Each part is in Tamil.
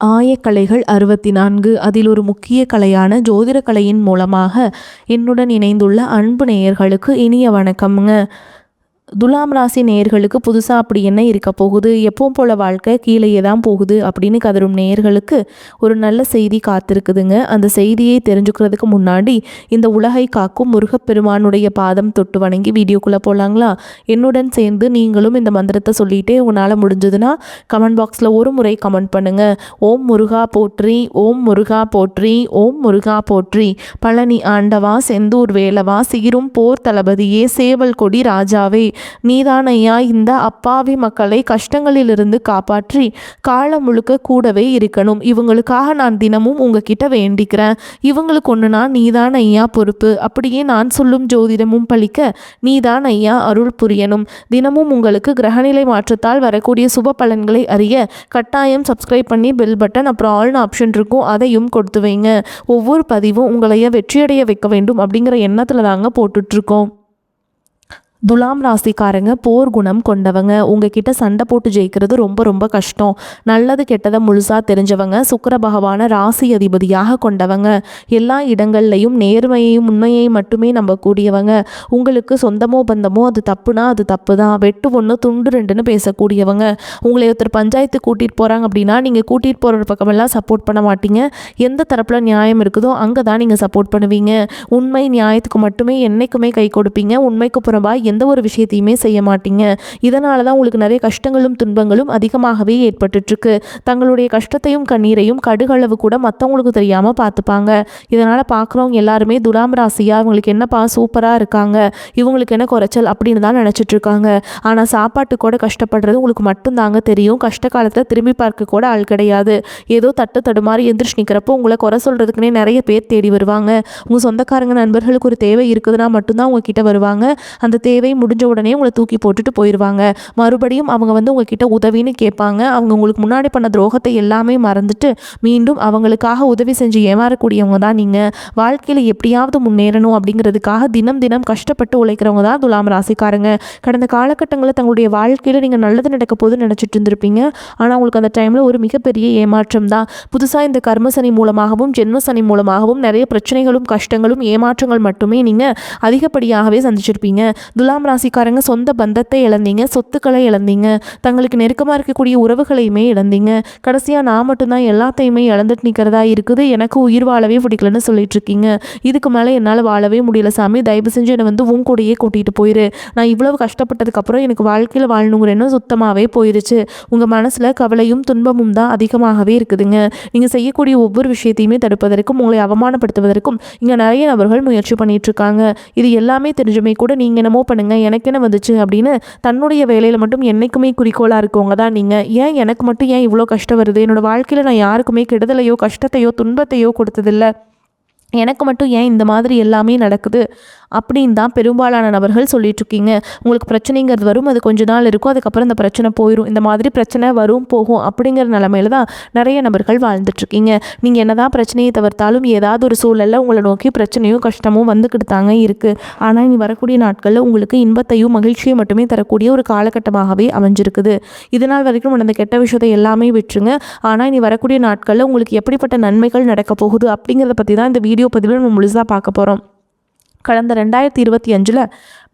ஆயக்கலைகள் 64 அதில் ஒரு முக்கிய கலையான ஜோதிட கலையின் மூலமாக என்னுடன் இணைந்துள்ள அன்பு நேயர்களுக்கு இனிய வணக்கம்ங்க. துலாம் ராசி நேயர்களுக்கு புதுசாக அப்படி என்ன இருக்க போகுது, எப்பவும் போல வாழ்க்கை கீழேயே தான் போகுது அப்படின்னு கதரும் நேயர்களுக்கு ஒரு நல்ல செய்தி காத்திருக்குதுங்க. அந்த செய்தியை தெரிஞ்சுக்கிறதுக்கு முன்னாடி இந்த உலகை காக்கும் முருகப்பெருமானுடைய பாதம் தொட்டு வணங்கி வீடியோக்குள்ளே போகலாங்களா? என்னுடன் சேர்ந்து நீங்களும் இந்த மந்திரத்தை சொல்லிகிட்டே உங்களால் முடிஞ்சதுன்னா கமெண்ட் பாக்ஸில் ஒரு முறை கமெண்ட் பண்ணுங்கள். ஓம் முருகா போற்றி, ஓம் முருகா போற்றி, ஓம் முருகா போற்றி. பழனி ஆண்டவா, செந்தூர் வேலவா, சீரும் போர் தளபதியே, சேவல் கொடி ராஜாவே, நீதான் ஐயா இந்த அப்பாவி மக்களை கஷ்டங்களிலிருந்து காப்பாற்றி காலம் முழுக்க கூடவே இருக்கணும். இவங்களுக்காக நான் தினமும் உங்ககிட்ட வேண்டிக்கிறேன். இவங்களுக்கு ஒன்றுனா நீதான் ஐயா பொறுப்பு. அப்படியே நான் சொல்லும் ஜோதிடமும் பழிக்க நீதான் ஐயா அருள் புரியணும். தினமும் உங்களுக்கு கிரகநிலை மாற்றத்தால் வரக்கூடிய சுப பலன்களை அறிய கட்டாயம் சப்ஸ்கிரைப் பண்ணி பெல் பட்டன் அப்புறம் ஆல்னு ஆப்ஷன் இருக்கும், அதையும் கொடுத்து வைங்க. ஒவ்வொரு பதிவும் உங்களைய வெற்றியடைய வைக்க வேண்டும் அப்படிங்கிற எண்ணத்தில் தாங்க போட்டுட்ருக்கோம். துலாம் ராசிக்காரங்க போர் குணம் கொண்டவங்க. உங்ககிட்ட சண்டை போட்டு ஜெயிக்கிறது ரொம்ப ரொம்ப கஷ்டம். நல்லது கெட்டதை முழுசாக தெரிஞ்சவங்க. சுக்கிர பகவான ராசி அதிபதியாக கொண்டவங்க. எல்லா இடங்கள்லையும் நேர்மையையும் உண்மையையும் மட்டுமே நம்பக்கூடியவங்க. உங்களுக்கு சொந்தமோ பந்தமோ அது தப்புனா அது தப்பு தான், வெட்டு ஒன்று துண்டு ரெண்டுன்னு பேசக்கூடியவங்க. உங்களை ஒருத்தர் பஞ்சாயத்து கூட்டிகிட்டு போகிறாங்க அப்படின்னா நீங்கள் கூட்டிகிட்டு போகிற பக்கமெல்லாம் சப்போர்ட் பண்ண மாட்டீங்க. எந்த தரப்பில் நியாயம் இருக்குதோ அங்கே தான் நீங்கள் சப்போர்ட் பண்ணுவீங்க. உண்மை நியாயத்துக்கு மட்டுமே என்றைக்குமே கை கொடுப்பீங்க. உண்மைக்கு புறம்பாக எந்த ஒரு விஷயத்தையுமே செய்ய மாட்டீங்க. இதனால தான் உங்களுக்கு நிறைய கஷ்டங்களும் துன்பங்களும் அதிகமாகவே ஏற்பட்டுருக்கு. தங்களுடைய கஷ்டத்தையும் கண்ணீரையும் கடுகளவு கூட மற்றவங்களுக்கு தெரியாமல் பார்த்துப்பாங்க. இதனால் பார்க்குறவங்க எல்லாருமே துலாம் ராசியா இவங்களுக்கு என்னப்பா சூப்பராக இருக்காங்க, இவங்களுக்கு என்ன குறைச்சல் அப்படின்னு தான் நினச்சிட்டு இருக்காங்க. ஆனால் சாப்பாட்டு கூட கஷ்டப்படுறது உங்களுக்கு மட்டும்தாங்க தெரியும். கஷ்ட காலத்தில் திரும்பி பார்க்க கூட ஆள் கிடையாது. ஏதோ தட்டு தடுமாறி எந்திரிச்சு நிற்கிறப்போ உங்களை குறை சொல்கிறதுக்குன்னே நிறைய பேர் தேடி வருவாங்க. உங்கள் சொந்தக்காரங்க நண்பர்களுக்கு ஒரு தேவை இருக்குதுன்னா மட்டும்தான் உங்ககிட்ட வருவாங்க. அந்த தேவை முடிஞ்ச உடனே உங்களை தூக்கி போட்டுட்டு போயிடுவாங்க. மறுபடியும் அவங்க உங்ககிட்ட உதவின்னு கேட்பாங்க. அவங்க உங்களுக்கு முன்னாடி பண்ண துரோகத்தை எல்லாமே மறந்துட்டு மீண்டும் அவங்களுக்காக உதவி செஞ்சு ஏமாறக்கூடியவங்க தான் நீங்கள். வாழ்க்கையில் எப்படியாவது முன்னேறணும் அப்படிங்கிறதுக்காக தினம் தினம் கஷ்டப்பட்டு உழைக்கிறவங்க தான் துலாம் ராசிக்காரங்க. கடந்த காலகட்டங்களில் தங்களுடைய வாழ்க்கையில் நீங்கள் நல்லது நடக்க போது நினச்சிட்டு இருந்திருப்பீங்க. ஆனால் உங்களுக்கு அந்த டைமில் ஒரு மிகப்பெரிய ஏமாற்றம் தான். புதுசாக இந்த கர்மசனி மூலமாகவும் ஜென்மசனி மூலமாகவும் நிறைய பிரச்சனைகளும் கஷ்டங்களும் ஏமாற்றங்கள் மட்டுமே நீங்கள் அதிகப்படியாகவே சந்திச்சிருப்பீங்க. துலாம் ராசிக்காரங்க சொந்த பந்தத்தை இழந்தீங்க, சொத்துக்களை இழந்தீங்க, தங்களுக்கு நெருக்கமாக இருக்கக்கூடிய உறவுகளையுமே இழந்தீங்க. கடைசியாக நான் மட்டும்தான் எல்லாத்தையுமே இழந்துட்டு நிற்கிறதா இருக்குது, எனக்கு உயிர் வாழவே பிடிக்கலன்னு சொல்லிட்டு இருக்கீங்க. இதுக்கு மேலே என்னால் வாழவே முடியல சாமி, தயவு செஞ்சு என்னை உன் கூடையே கூட்டிகிட்டு போயிரு. நான் இவ்வளவு கஷ்டப்பட்டதுக்கப்புறம் எனக்கு வாழ்க்கையில் வாழணுங்கிற எண்ணம் சுத்தமாகவே போயிருச்சு. உங்கள் மனசில் கவலையும் துன்பமும் தான் அதிகமாகவே இருக்குதுங்க. நீங்கள் செய்யக்கூடிய ஒவ்வொரு விஷயத்தையுமே தடுப்பதற்கும் உங்களை அவமானப்படுத்துவதற்கும் இங்கே நிறைய நபர்கள் முயற்சி பண்ணிட்டு இருக்காங்க. இது எல்லாமே தெரிஞ்சுமே கூட நீங்கள் என்னமோ பண்ணுங்க, எனக்கு என்ன வந்துச்சு அப்படின்னு தன்னுடைய வேலையில் மட்டும் என்றைக்குமே குறிக்கோளாக இருக்கவங்க தான் நீங்கள். ஏன் எனக்கு மட்டும் ஏன் இவ்வளோ கஷ்டம் வருது, என்னோடய வாழ்க்கையில் நான் யாருக்குமே கெடுதலையோ கஷ்டத்தையோ துன்பத்தையோ கொடுத்ததில்லை, எனக்கு மட்டும் ஏன் இந்த மாதிரி எல்லாமே நடக்குது அப்படின்னு தான் பெரும்பாலான நபர்கள் சொல்லிகிட்ருக்கீங்க. உங்களுக்கு பிரச்சனைங்கிறது வரும், அது கொஞ்ச நாள் இருக்கும், அதுக்கப்புறம் இந்த பிரச்சனை போயிடும். இந்த மாதிரி பிரச்சனை வரும் போகும் அப்படிங்கிற நிலமையில தான் நிறைய நபர்கள் வாழ்ந்துட்டுருக்கீங்க. நீங்கள் என்ன தான் பிரச்சனையை தவிர்த்தாலும் ஏதாவது ஒரு சூழலில் உங்களை நோக்கி பிரச்சனையும் கஷ்டமும் வந்துக்கிட்டு தாங்க இருக்குது. ஆனால் இனி வரக்கூடிய நாட்களில் உங்களுக்கு இன்பத்தையும் மகிழ்ச்சியும் மட்டுமே தரக்கூடிய ஒரு காலகட்டமாகவே அமைஞ்சிருக்குது. இதனால் வரைக்கும் நடந்த கெட்ட விஷயத்தை எல்லாமே விட்டுருங்க. ஆனால் இனி வரக்கூடிய நாட்களில் உங்களுக்கு எப்படிப்பட்ட நன்மைகள் நடக்க போகுது அப்படிங்கிறத பற்றி தான் இந்த வீடியோ பதிவில் நம்ம முழுசாக பார்க்க போகிறோம். கடந்த 2025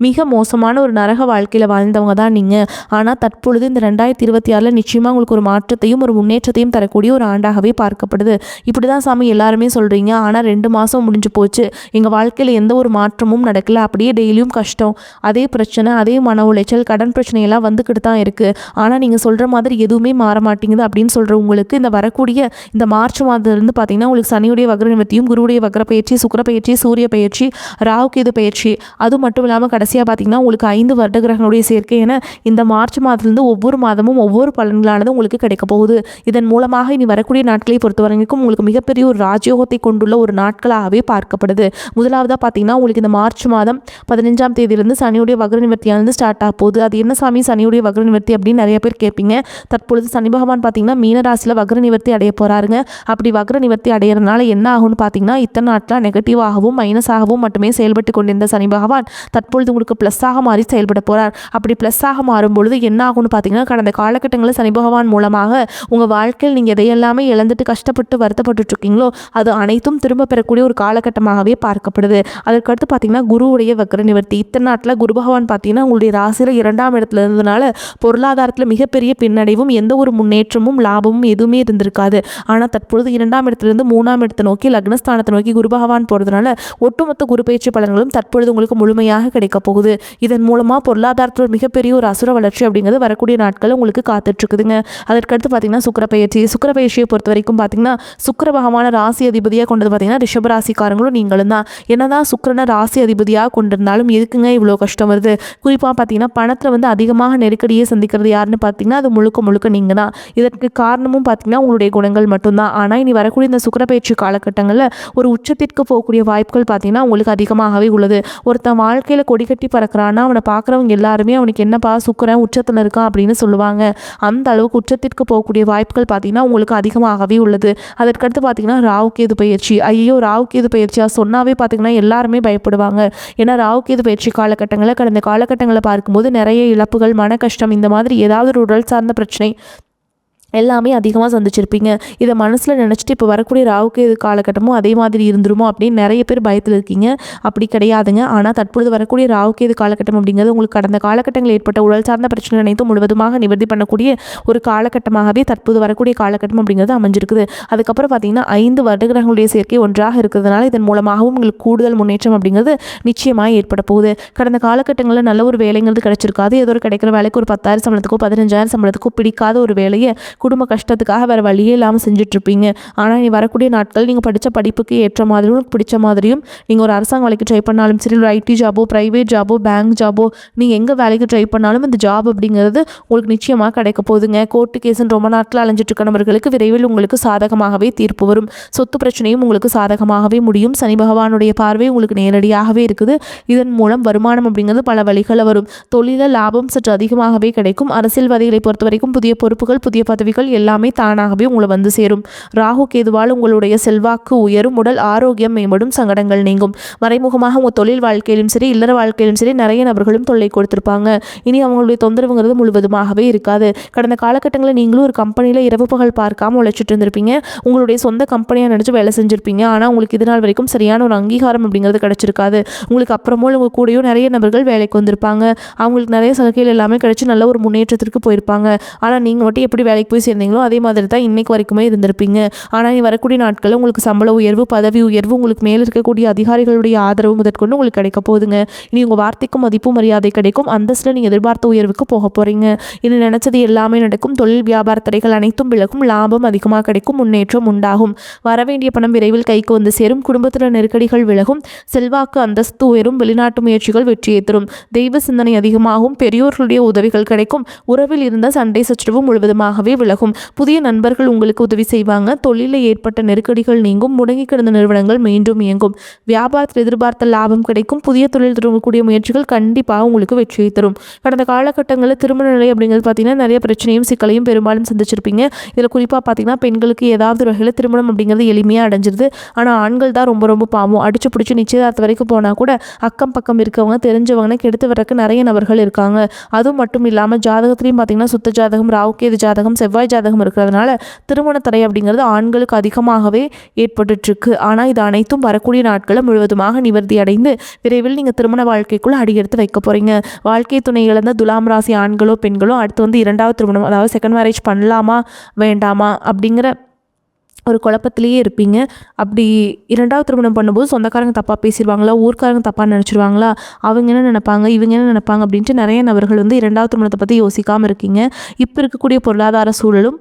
மிக மோசமான ஒரு நரக வாழ்க்கையில் வாழ்ந்தவங்க தான் நீங்கள். ஆனால் தற்பொழுது இந்த 2026 நிச்சயமாக உங்களுக்கு ஒரு மாற்றத்தையும் ஒரு முன்னேற்றத்தையும் தரக்கூடிய ஒரு ஆண்டாகவே பார்க்கப்படுது. இப்படி தான் சாமி எல்லாருமே சொல்கிறீங்க. ஆனால் 2 மாதம் முடிஞ்சு போச்சு, எங்கள் வாழ்க்கையில் எந்த ஒரு மாற்றமும் நடக்கலை, அப்படியே டெய்லியும் கஷ்டம், அதே பிரச்சனை, அதே மன உளைச்சல், கடன் பிரச்சனையெல்லாம் வந்துக்கிட்டு தான் இருக்குது. ஆனால் நீங்கள் சொல்கிற மாதிரி எதுவுமே மாற மாட்டேங்குது அப்படின்னு சொல்கிற உங்களுக்கு இந்த வரக்கூடிய இந்த மார்ச் மாதத்துலேருந்து பார்த்தீங்கன்னா உங்களுக்கு சனியுடைய வக்ர நிவர்த்தியும் குருவுடைய வக்ர பயிற்சி, சுக்கிர பயிற்சி, சூரிய பயிற்சி, ராகு கேது பயிற்சி, அது மட்டும் இல்லாமல் கடைசியாக பார்த்தீங்கன்னா உங்களுக்கு 5 வருட கிரகங்களுடைய சேர்க்கை என இந்த மார்ச் மாதத்துலேருந்து ஒவ்வொரு மாதமும் ஒவ்வொரு பலன்களானது உங்களுக்கு கிடைக்க போகுது. இதன் மூலமாக இனி வரக்கூடிய நாட்களை பொறுத்த வரைக்கும் உங்களுக்கு மிகப்பெரிய ஒரு ராஜயோகத்தை கொண்டுள்ள ஒரு நாட்களாகவே பார்க்கப்படுது. முதலாவதாக பார்த்தீங்கன்னா உங்களுக்கு இந்த மார்ச் மாதம் 15ஆம் தேதியிலிருந்து சனியுடைய வக்ர நிவர்த்தியானது ஸ்டார்ட் ஆக போகுது. அது என்ன சாமி சனியுடைய வக்ர நிவர்த்தி அப்படின்னு நிறைய பேர் கேட்பீங்க. தற்பொழுது சனி பகவான் பார்த்தீங்கன்னா மீனராசியில் வக்ர நிவர்த்தி அடைய போகிறாருங்க. அப்படி வக்ர நிவர்த்தி அடையிறதுனால என்ன ஆகும்னு பார்த்தீங்கன்னா இத்தனை நாட்களாக நெகட்டிவாகவும் மைனஸாகவும் மட்டுமே செயல்பட்டு கொண்டிருந்த சனி பகவான் தற்பொழுது உங்களுக்கு ப்ளஸ்ஸாக மாறி செயல்பட போகிறார். அப்படி ப்ளஸ்ஸாக மாறும் பொழுது என்ன ஆகும்னு பார்த்தீங்கன்னா, கடந்த காலகட்டங்களில் சனி பகவான் மூலமாக உங்கள் வாழ்க்கையில் நீங்கள் எதையெல்லாமே இழந்துட்டு கஷ்டப்பட்டு வருத்தப்பட்டு இருக்கீங்களோ அது அனைத்தும் திரும்ப பெறக்கூடிய ஒரு காலகட்டமாகவே பார்க்கப்படுது. அதற்கடுத்து பார்த்தீங்கன்னா, குருவுடைய வக்ர நிவர்த்தி. இத்தனை நாட்டில் குரு பகவான் பார்த்தீங்கன்னா உங்களுடைய ராசியில் 2ஆம் இடத்துல இருந்ததுனால பொருளாதாரத்தில் மிகப்பெரிய பின்னடைவும் எந்த ஒரு முன்னேற்றமும் லாபமும் எதுவுமே இருந்திருக்காது. ஆனால் தற்பொழுது 2ஆம் இடத்திலிருந்து 3ஆம் இடத்தை நோக்கி லக்னஸ்தானத்தை நோக்கி குரு பகவான் போகிறதுனால ஒட்டுமொத்த குரு பயிற்சி பலன்களும் தற்பொழுது உங்களுக்கு முழுமையாக கிடைக்க போகுது. இதன் மூலமாக பொருளாதாரத்தில் மிகப்பெரிய ஒரு அசுர வளர்ச்சி அப்படிங்கிறது வரக்கூடிய நாட்கள் உங்களுக்கு காத்துட்ருக்குதுங்க. அதற்கடுத்து பார்த்தீங்கன்னா சுக்கிர பயிற்சியை பொறுத்த வரைக்கும் பார்த்தீங்கன்னா சுக்கிர பகவான ராசி அதிபதியாக கொண்டது பார்த்தீங்கன்னா ரிஷப ராசிக்காரங்களும் நீங்களும் தான். என்னதான் சுக்கிரனை ராசி அதிபதியாக கொண்டிருந்தாலும் எதுக்குங்க இவ்வளோ கஷ்டம் வருது? குறிப்பாக பார்த்தீங்கன்னா பணத்தில் அதிகமாக நெருக்கடியை சந்திக்கிறது யாருன்னு பார்த்தீங்கன்னா அது முழுக்க முழுக்க நீங்கள் தான். இதற்கு காரணமும் பார்த்தீங்கன்னா உங்களுடைய குணங்கள் மட்டும்தான். ஆனால் இனி வரக்கூடிய இந்த சுக்கிர பயிற்சி காலகட்டங்களில் ஒரு உச்சத்திற்கு போகக்கூடிய வாய்ப்புகள் பார்த்தீங்கன்னா உங்களுக்கு அதிகமாகவே உள்ளது. ஒருத்தன் வாழ்க்கையில் கொடி கட்டி பறக்கிறான்னா அவனை பார்க்குறவங்க எல்லாருமே அவனுக்கு என்னப்பா சுக்கிரன் உச்சத்தில் இருக்கான் அப்படின்னு சொல்லுவாங்க. அந்த அளவுக்கு உச்சத்திற்கு போகக்கூடிய வாய்ப்புகள் பார்த்தீங்கன்னா உங்களுக்கு அதிகமாகவே உள்ளது. அதற்கடுத்து பார்த்தீங்கன்னா ராகு கேது பயிற்சி. ஐயோ, ராகு கேது பயிற்சியாக சொன்னாவே பார்த்தீங்கன்னா எல்லாருமே பயப்படுவாங்க. ஏன்னா ராகு கேது பயிற்சி காலகட்டங்களில் கடந்த காலகட்டங்களில் பார்க்கும்போது நிறைய இழப்புகள், மன கஷ்டம், இந்த மாதிரி ஏதாவது ஒரு உடல் சார்ந்த பிரச்சனை எல்லாமே அதிகமாக சந்திச்சிருப்பீங்க. இதை மனசில் நினச்சிட்டு இப்போ வரக்கூடிய ராகுக்கு இது காலகட்டமும் அதே மாதிரி இருந்துருமோ அப்படின்னு நிறைய பேர் பயத்தில் இருக்கீங்க. அப்படி கிடையாதுங்க. ஆனால் தற்பொழுது வரக்கூடிய ராகுக்கு இது காலகட்டம் அப்படிங்கிறது உங்களுக்கு கடந்த காலகட்டங்களில் ஏற்பட்ட உடல் சார்ந்த பிரச்சனை அனைத்தும் முழுவதுமாக நிவர்த்தி பண்ணக்கூடிய ஒரு காலகட்டமாகவே தற்போது வரக்கூடிய காலகட்டம் அப்படிங்கிறது அமைஞ்சிருக்குது. அதுக்கப்புறம் பார்த்தீங்கன்னா 5 வருடங்களுடைய சேர்க்கை ஒன்றாக இருக்கிறதுனால இதன் மூலமாகவும் உங்களுக்கு கூடுதல் முன்னேற்றம் அப்படிங்கிறது நிச்சயமாக ஏற்பட போகுது. கடந்த காலகட்டங்களில் நல்ல ஒரு வேலைங்கிறது கிடைச்சிருக்காது. ஏதோ ஒரு கிடைக்கிற வேலைக்கு ஒரு 10,000 சம்பளத்துக்கோ 15,000 சம்பளத்துக்கோ பிடிக்காத ஒரு வேலையை குடும்ப கஷ்டத்துக்காக வேறு வழியே இல்லாமல் செஞ்சுட்ருப்பீங்க. ஆனால் நீ வரக்கூடிய நாட்கள் நீங்கள் படித்த படிப்புக்கு ஏற்ற மாதிரியும் பிடிச்ச மாதிரியும் நீங்கள் ஒரு அரசாங்க வேலைக்கு ட்ரை பண்ணாலும் சரி, ஒரு ஐடி ஜாபோ, ப்ரைவேட் ஜாபோ, பேங்க் ஜாபோ, நீங்கள் எங்கே வேலைக்கு ட்ரை பண்ணாலும் இந்த ஜாப் அப்படிங்கிறது உங்களுக்கு நிச்சயமாக கிடைக்க போகுதுங்க. கோர்ட்டு கேஸுன்னு ரொம்ப நாட்கள் அலைஞ்சிட்டு இருக்கிறவர்களுக்கு விரைவில் உங்களுக்கு சாதகமாகவே தீர்ப்பு வரும். சொத்து பிரச்சனையும் உங்களுக்கு சாதகமாகவே முடியும். சனி பகவானுடைய பார்வை உங்களுக்கு நேரடியாகவே இருக்குது. இதன் மூலம் வருமானம் அப்படிங்கிறது பல வழிகளில் வரும். தொழிலில் லாபம் சற்று அதிகமாகவே கிடைக்கும். அரசியல்வாதிகளை பொறுத்த வரைக்கும் புதிய பொறுப்புகள், புதிய பதவிகள் எல்லாமே தானாகவே உங்களை வந்து சேரும். ராகு கேதுவால் உங்களுடைய செல்வாக்கு உயரும், உடல் ஆரோக்கியம் மேம்படும், சங்கடங்கள் நீங்கும். மறைமுகமாக உங்கள் தொழில் வாழ்க்கையிலும் சரி, இல்லற வாழ்க்கையிலும் சரி நிறைய நபர்களும் தொல்லை கொடுத்திருப்பாங்க. இனி அவங்களுடைய தொந்தரவுங்கிறது முழுவதுமாகவே இருக்காது. கடந்த காலகட்டங்களில் நீங்களும் ஒரு கம்பெனியில் இரவு பகல் பார்க்காம உழைச்சிட்டு இருந்திருப்பீங்க. உங்களுடைய சொந்த கம்பெனியாக நினச்சி வேலை செஞ்சுருப்பீங்க. ஆனால் உங்களுக்கு இது நாள் வரைக்கும் சரியான ஒரு அங்கீகாரம் அப்படிங்கிறது கிடைச்சிருக்காது. உங்களுக்கு அப்புறமோ உங்கள் கூடயும் நிறைய நபர்கள் வேலைக்கு வந்திருப்பாங்க. அவங்களுக்கு நிறைய சலுகைகள் எல்லாமே கிடைச்சி நல்ல ஒரு முன்னேற்றத்திற்கு போயிருப்பாங்க. ஆனால் நீங்கள் மட்டும் எப்படி வேலைக்கு போய் சேர்ந்தீங்களோ அதே மாதிரி தான் இன்னைக்கு வரைக்குமே இருந்திருப்பீங்க. ஆனால் நீ வரக்கூடிய நாட்களில் உங்களுக்கு சம்பள உயர்வு, பதவி உயர்வு, உங்களுக்கு மேலே இருக்கக்கூடிய அதிகாரிகளுடைய ஆதரவு முதற்கொண்டு உங்களுக்கு கிடைக்க போகுதுங்க. இனி உங்கள் வார்த்தைக்கும் மதிப்பு மரியாதை கிடைக்கும். அந்தஸ்தில் நீங்கள் எதிர்பார்த்த உயர்வுக்கு போக போகிறீங்க. இனி நினைச்சது எல்லாமே நடக்கும். தொழில் வியாபார தடைகள் அனைத்தும் விலகும். லாபம் அதிகமாக கிடைக்கும். முன்னேற்றம் உண்டாகும். வரவேண்டிய பணம் விரைவில் கைக்கு வந்து சேரும். குடும்பத்தில் நெருக்கடிகள் விலகும். செல்வாக்கு அந்தஸ்து உயரும். வெளிநாட்டு முயற்சிகள் வெற்றியை தரும். தெய்வ சிந்தனை அதிகமாகும். பெரியோர்களுடைய உதவிகள் கிடைக்கும். உறவில் இருந்த சண்டை சச்சரவு முழுவதுமாகவே விலகும். புதிய நண்பர்கள் உங்களுக்கு உதவி செய்வாங்க. தொழிலில் ஏற்பட்ட நெருக்கடிகள் நீங்கும். முடங்கி கிடந்த நிறுவனங்கள் மீண்டும் இயங்கும். வியாபாரத்தில் எதிர்பார்த்த லாபம் கிடைக்கும். புதிய தொழில் தொடங்கக்கூடிய முயற்சிகள் கண்டிப்பாக உங்களுக்கு வெற்றியை தரும். கடந்த காலகட்டங்களில் திருமண நிலை அப்படிங்கிறது பார்த்தீங்கன்னா நிறைய பிரச்சனையும் சிக்கலையும் பெரும்பாலும் சந்திச்சிருப்பீங்க. இதில் குறிப்பாக பார்த்தீங்கன்னா பெண்களுக்கு ஏதாவது ஒரு வகையில் திருமணம் அப்படிங்கிறது எளிமையாக அடைஞ்சிருது. ஆனால் ஆண்கள் தான் ரொம்ப ரொம்ப பாவம். அடிச்சு பிடிச்சி நிச்சயதார்த்த வரைக்கும் போனால் கூட அக்கம் பக்கம் இருக்கவங்க, தெரிஞ்சவங்க கெடுத்து வரக்கு நிறைய நபர்கள் இருக்காங்க. அதுவும் மட்டும் இல்லாமல் ஜாதகத்திலையும் பார்த்தீங்கன்னா சுத்த ஜாதகம், ராகுகேது ஜாதகம், செவ்வாய் ஜாதகம் இருக்கிறதுனால திருமண தடை அப்படிங்கிறது ஆண்களுக்கு அதிகமாகவே ஏற்பட்டுருக்கு. ஆனால் இது அனைத்தும் வரக்கூடிய நாட்களில் முழுவதுமாக நிவர்த்தி அடைந்து விரைவில் நீங்கள் திருமண வாழ்க்கைக்குள்ள அடியெடுத்து வைக்க போகிறீங்க. வாழ்க்கை துணை இழந்த துலாம் ராசி ஆண்களோ பெண்களோ அடுத்து 2வது திருமணம், அதாவது செகண்ட் மேரேஜ் பண்ணலாமா வேண்டாமா அப்படிங்கிற ஒரு குழப்பத்திலேயே இருப்பீங்க. அப்படி 2வது திருமணம் பண்ணும்போது சொந்தக்காரங்க தப்பாக பேசிடுவாங்களா, ஊர்க்காரங்க தப்பாக நினச்சிடுவாங்களா, அவங்க என்ன நினைப்பாங்க, இவங்க என்ன நினைப்பாங்க அப்படின்ட்டு நிறைய நபர்கள் 2வது திருமணத்தை பற்றி யோசிக்காமல் இருக்கீங்க. இப்போ இருக்கக்கூடிய பொருளாதார சூழலும்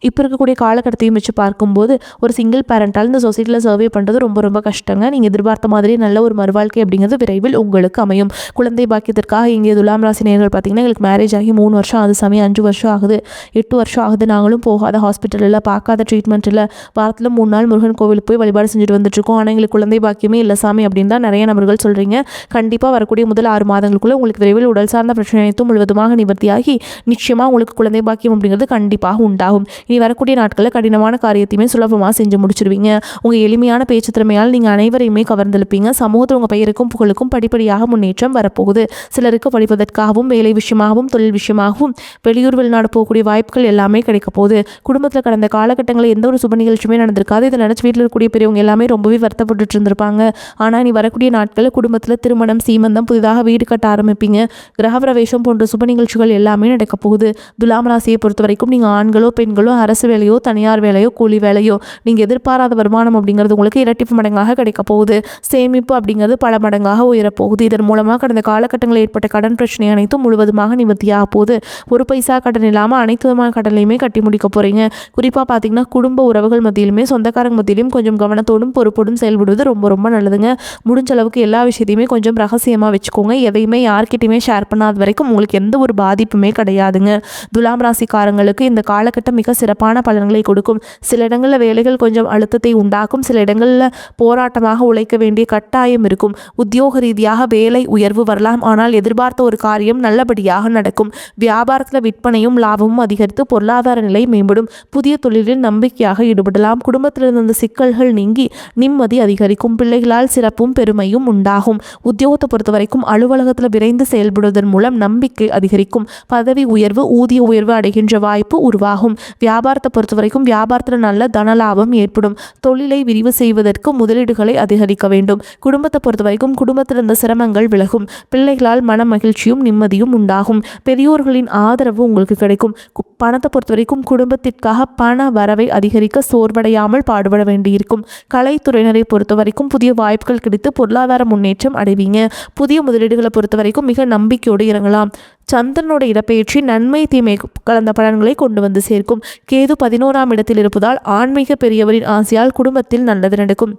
இப்போ இருக்கக்கூடிய காலகட்டத்தையும் வச்சு பார்க்கும்போது ஒரு சிங்கிள் பேரண்டால் இந்த சொசைட்டியில் சர்வே பண்ணுறது ரொம்ப ரொம்ப கஷ்டங்க. நீங்கள் எதிர்பார்த்த மாதிரி நல்ல ஒரு மறுவாழ்க்கை அப்படிங்கிறது விரைவில் உங்களுக்கு அமையும். குழந்தை பாக்கியத்திற்காக இங்கே துலாம் ராசி நேயர்கள் பார்த்திங்கன்னா எங்களுக்கு மேரேஜ் ஆகி 3 வருஷம் ஆகுது சாமி, 5 வருஷம் ஆகுது, 8 வருஷம் ஆகுது, நாங்களும் போகாத ஹாஸ்பிட்டல் இல்லை, பார்க்காத ட்ரீட்மெண்ட் இல்லை, வாரத்தில் 3 நாள் முருகன் கோவிலுக்கு போய் வழிபாடு செஞ்சுட்டு வந்துட்டுருக்கோம், ஆனால் எங்களுக்கு குழந்தை பாக்கியமே இல்லை சாமி அப்படின்னு தான் நிறைய நபர்கள் சொல்கிறீங்க. கண்டிப்பாக வரக்கூடிய முதல் 6 மாதங்களுக்குள்ளே உங்களுக்கு விரைவில் உடல் சார்ந்த பிரச்சனை அனைத்தும் முழுவதுமாக நிவர்த்தியாகி நிச்சயமாக உங்களுக்கு குழந்தை பாக்கியம் அப்படிங்கிறது கண்டிப்பாக உண்டாகும். இனி வரக்கூடிய நாட்களில் கடினமான காரியத்தையுமே சுலபமாக செஞ்சு முடிச்சிருவீங்க. உங்கள் எளிமையான பேச்சு திறமையால் நீங்கள் அனைவரையுமே கவர்ந்தெழுப்பீங்க. சமூகத்தில் உங்கள் பெயருக்கும் புகழுக்கும் படிப்படியாக முன்னேற்றம் வரப்போகுது. சிலருக்கு படிப்பதற்காகவும் வேலை விஷயமாகவும் தொழில் விஷயமாகவும் வெளியூர் வெளிநாடு போகக்கூடிய வாய்ப்புகள் எல்லாமே கிடைக்க போகுது. குடும்பத்தில் கடந்த காலகட்டங்களில் எந்த ஒரு சுப நிகழ்ச்சியுமே நடந்திருக்காது. இதை நினச்சி வீட்டில் இருக்கக்கூடிய பெரியவங்க எல்லாமே ரொம்பவே வருத்தப்பட்டு இருந்திருப்பாங்க. ஆனால் இனி வரக்கூடிய நாட்களில் குடும்பத்தில் திருமணம், சீமந்தம், புதிதாக வீடு கட்ட ஆரம்பிப்பீங்க. கிரகப்பிரவேசம் போன்ற சுப நிகழ்ச்சிகள் எல்லாமே நடக்க போகுது. துலாம் ராசியை பொறுத்த வரைக்கும் நீங்கள் ஆண்களோ பெண்களோ அரசு வேலையோ தனியார் வேலையோ கூலி வேலையோ நீங்கள் எதிர்பாராத வருமானம் அப்படிங்கிறது உங்களுக்கு இரட்டிப்பு மடங்காக கிடைக்க போகுது. சேமிப்பு அப்படிங்கிறது பல மடங்காக உயரப்போகுது. இதன் மூலமாக கடந்த காலகட்டங்களில் ஏற்பட்ட கடன் பிரச்சனை அனைத்தும் முழுவதுமாக நிவர்த்தியாக போகுது. ஒரு பைசா கடன் இல்லாமல் அனைத்து விதமான கடனையுமே கட்டி முடிக்க போகிறீங்க. குறிப்பாக பார்த்தீங்கன்னா குடும்ப உறவுகள் மத்தியிலுமே சொந்தக்காரங்க மத்தியிலும் கொஞ்சம் கவனத்தோடும் பொறுப்போடும் செயல்படுவது ரொம்ப ரொம்ப நல்லதுங்க. முடிஞ்ச அளவுக்கு எல்லா விஷயத்தையுமே கொஞ்சம் ரகசியமாக வச்சுக்கோங்க. எதையுமே யார்கிட்டையுமே ஷேர் பண்ணாத வரைக்கும் உங்களுக்கு எந்த ஒரு பாதிப்புமே கிடையாதுங்க. துலாம் ராசிக்காரங்களுக்கு இந்த காலகட்டம் மிக சிறப்பான பலன்களை கொடுக்கும். சில இடங்களில் வேலைகள் கொஞ்சம் அழுத்தத்தை உண்டாக்கும். சில இடங்களில் போராட்டமாக உழைக்க வேண்டிய கட்டாயம் இருக்கும். உத்தியோக ரீதியாக வேலை உயர்வு வரலாம். ஆனால் எதிர்பார்த்த ஒரு காரியம் நல்லபடியாக நடக்கும். வியாபாரத்தில் விற்பனையும் லாபமும் அதிகரித்து பொருளாதார நிலை மேம்படும். புதிய தொழிலில் நம்பிக்கையாக ஈடுபடலாம். குடும்பத்தில் இருந்த சிக்கல்கள் நீங்கி நிம்மதி அதிகரிக்கும். பிள்ளைகளால் சிறப்பும் பெருமையும் உண்டாகும். உத்தியோகத்தை பொறுத்த வரைக்கும் அலுவலகத்தில் விரைந்து செயல்படுவதன் மூலம் நம்பிக்கை அதிகரிக்கும். பதவி உயர்வு, ஊதிய உயர்வு அடைகின்ற வாய்ப்பு உருவாகும். வியாபாரத்தை பொறுத்த வரைக்கும் வியாபாரத்தில் நல்ல தனலாபம் ஏற்படும். தொழிலை விரிவு செய்வதற்கு முதலீடுகளை அதிகரிக்க வேண்டும். குடும்பத்தை பொறுத்த வரைக்கும் குடும்பத்தில் இருந்த சிரமங்கள் விலகும். பிள்ளைகளால் மன மகிழ்ச்சியும் நிம்மதியும் உண்டாகும். பெரியோர்களின் ஆதரவு உங்களுக்கு கிடைக்கும். பணத்தை பொறுத்த வரைக்கும் குடும்பத்திற்காக பண வரவை அதிகரிக்க சோர்வடையாமல் பாடுபட வேண்டியிருக்கும். கலைத்துறையினரை பொறுத்த வரைக்கும் புதிய வாய்ப்புகள் கிடைத்து பொருளாதார முன்னேற்றம் அடைவீங்க. புதிய முதலீடுகளை பொறுத்த வரைக்கும் மிக நம்பிக்கையோடு இறங்கலாம். சந்திரனோட இடப்பெயர்ச்சி நன்மை தீமை கலந்த பலன்களை கொண்டு வந்து சேர்க்கும். கேது 11ஆம் இடத்தில் இருப்பதால் ஆன்மீக பெரியவரின் ஆசையால் குடும்பத்தில் நல்லது நடக்கும்.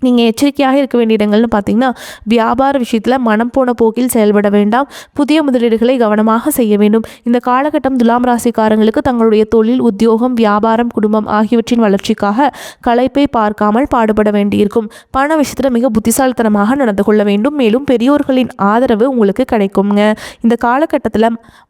நீங்கள் எச்சரிக்கையாக இருக்க வேண்டிய இடங்கள்னு பார்த்தீங்கன்னா வியாபார விஷயத்தில் மனம் போன போக்கில் செயல்பட வேண்டாம். புதிய முதலீடுகளை கவனமாக செய்ய வேண்டும். இந்த காலகட்டம் துலாம் ராசிக்காரங்களுக்கு தங்களுடைய தொழில், உத்தியோகம், வியாபாரம், குடும்பம் ஆகியவற்றின் வளர்ச்சிக்காக களைப்பை பார்க்காமல் பாடுபட வேண்டியிருக்கும். பண விஷயத்தில் மிக புத்திசாலித்தனமாக நடந்து கொள்ள வேண்டும். மேலும் பெரியோர்களின் ஆதரவு உங்களுக்கு கிடைக்குங்க. இந்த காலகட்டத்தில்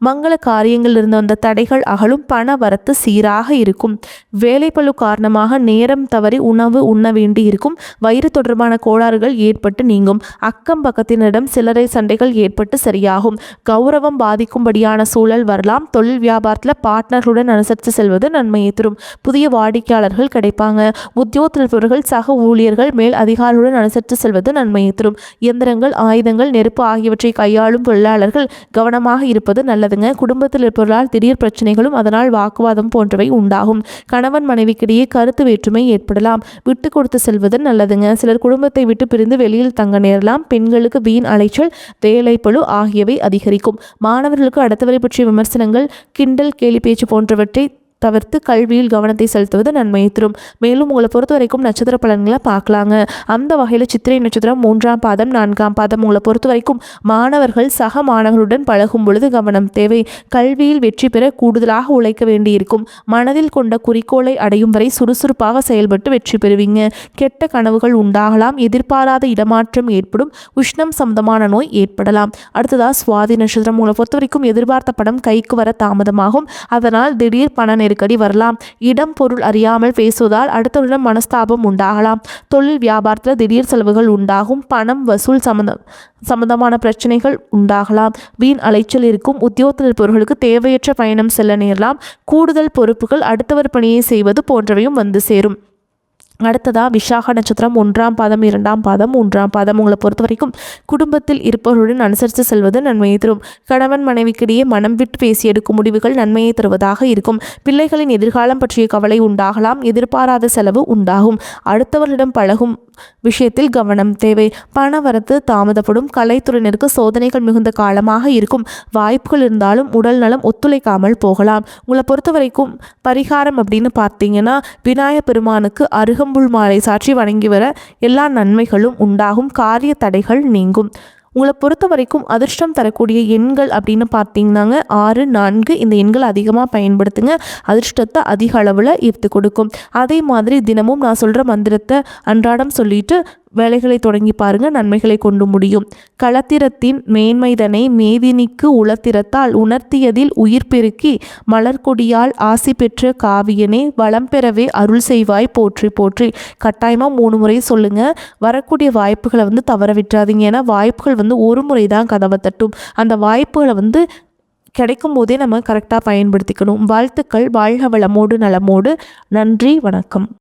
மங்கள காரியங்கள் இருந்த வந்த தடைகள் அகலும். பண வரத்து சீராக இருக்கும். வேலைப்பளு காரணமாக நேரம் தவறி உணவு உண்ண வேண்டி இருக்கும். வயிறு தொடர்பான கோளாறுகள் ஏற்பட்டு நீங்கும். அக்கம் பக்கத்தினரிடம் சிலரை சண்டைகள் ஏற்பட்டு சரியாகும். கௌரவம் பாதிக்கும்படியான சூழல் வரலாம். தொழில் வியாபாரத்தில் பார்ட்னர்களுடன் அனுசரித்து செல்வது நன்மையை தரும். புதிய வாடிக்கையாளர்கள் கிடைப்பாங்க. உத்தியோகத்தில் இருப்பவர்கள் சக ஊழியர்கள் மேல் அதிகாரிகளுடன் அனுசரித்து செல்வது நன்மையை தரும். இயந்திரங்கள், ஆயுதங்கள், நெருப்பு ஆகியவற்றை கையாளும் தொழிலாளர்கள் கவனமாக இருப்பது நல்லதுங்க. குடும்பத்தில் இருப்பவர்களால் திடீர் பிரச்சனைகளும் அதனால் வாக்குவாதம் போன்றவை உண்டாகும். கணவன் மனைவிக்கிடையே கருத்து வேற்றுமை ஏற்படலாம். விட்டு கொடுத்து செல்வது நல்லதுங்க. சிலர் குடும்பத்தை விட்டு பிரிந்து வெளியில் தங்க நேரலாம். பெண்களுக்கு வீண் அலைச்சல், வேலைப்பளு ஆகியவை அதிகரிக்கும். மாணவர்களுக்கு அடுத்தவரை பற்றிய விமர்சனங்கள், கிண்டல், கேலி பேச்சு போன்றவற்றை தவிர்த்து கல்வியில் கவனத்தை செலுத்துவது நன்மையை தரும். மேலும் உங்களை பொறுத்த வரைக்கும் நட்சத்திர பலன்களை பார்க்கலாங்க. அந்த வகையில் சித்திரை நட்சத்திரம் 3ஆம் பாதம் 4ஆம் பாதம் உங்களை பொறுத்த வரைக்கும் மாணவர்கள் சக மாணவர்களுடன் பழகும் பொழுது கவனம் தேவை. கல்வியில் வெற்றி பெற கூடுதலாக உழைக்க வேண்டியிருக்கும். மனதில் கொண்ட குறிக்கோளை அடையும் வரை சுறுசுறுப்பாக செயல்பட்டு வெற்றி பெறுவீங்க. கெட்ட கனவுகள் உண்டாகலாம். எதிர்பாராத இடமாற்றம் ஏற்படும். உஷ்ணம் சம்பந்தமான நோய் ஏற்படலாம். அடுத்ததாக சுவாதி நட்சத்திரம் உங்களை பொறுத்த வரைக்கும் எதிர்பார்த்த படம் கைக்கு வர தாமதமாகும். அதனால் திடீர் பண நெருக்கடி வரலாம். இடம் பொருள் அறியாமல் பேசுவதால் அடுத்தவரிடம் மனஸ்தாபம் உண்டாகலாம். தொழில் வியாபாரத்தில் திடீர் செலவுகள் உண்டாகும். பணம் வசூல் சம்பந்தமான பிரச்சனைகள் உண்டாகலாம். வீண் அலைச்சல் இருக்கும். உத்தியோகத்தில் இருப்பவர்களுக்கு தேவையற்ற பயணம் செல்ல நேரலாம். கூடுதல் பொறுப்புகள், அடுத்தவர் பணியை செய்வது போன்றவையும் வந்து சேரும். அடுத்ததாக விசாக நட்சத்திரம் 1ஆம் பாதம் 2ஆம் பாதம் 3ஆம் பாதம் உங்களை பொறுத்த வரைக்கும் குடும்பத்தில் இருப்பவர்களுடன் அனுசரித்து செல்வது நன்மையை தரும். கணவன் மனைவிக்கிடையே மனம் விட்டு பேசி எடுக்கும் முடிவுகள் நன்மையை தருவதாக இருக்கும். பிள்ளைகளின் எதிர்காலம் பற்றிய கவலை உண்டாகலாம். எதிர்பாராத செலவு உண்டாகும். அடுத்தவர்களிடம் பழகும் விஷயத்தில் கவனம் தேவை. பண வரத்து தாமதப்படும். கலைத்துறையினருக்கு சோதனைகள் மிகுந்த காலமாக இருக்கும். வாய்ப்புகள் இருந்தாலும் உடல் நலம் ஒத்துழைக்காமல் போகலாம். உங்களை பொறுத்த வரைக்கும் பரிகாரம் அப்படின்னு பார்த்தீங்கன்னா விநாயகப் பெருமானுக்கு அருகம்புல் மாலை சாற்றி வணங்கி வர எல்லா நன்மைகளும் உண்டாகும். காரிய தடைகள் நீங்கும். உங்களை பொறுத்த வரைக்கும் அதிர்ஷ்டம் தரக்கூடிய எண்கள் அப்படின்னு பார்த்தீங்கன்னாங்க 6, 4 இந்த எண்கள் அதிகமாக பயன்படுத்துங்க. அதிர்ஷ்டத்தை அதிக அளவில் ஈர்த்து கொடுக்கும். அதே மாதிரி தினமும் நான் சொல்கிற மந்திரத்தை அன்றாடம் சொல்லிட்டு வேலைகளை தொடங்கி பாருங்க, நன்மைகளை கொண்டு முடியும். களத்திரத்தின் மேன்மைதனை மேதினிக்கு உளத்திரத்தால் உணர்த்தியதில் உயிர் பெருக்கி மலர்கொடியால் ஆசி பெற்ற காவியனே வளம் பெறவே அருள் செய்வாய் போற்றி போற்றி. கட்டாயமாக 3 முறை சொல்லுங்கள். வரக்கூடிய வாய்ப்புகளை தவற விட்டுறாதீங்க. ஏன்னா வாய்ப்புகள் ஒரு முறை தான் கதவை தட்டும். அந்த வாய்ப்புகளை கிடைக்கும் போதே நம்ம கரெக்டாக பயன்படுத்திக்கணும். வாழ்த்துக்கள். வாழ்க வளமோடு நலமோடு. நன்றி, வணக்கம்.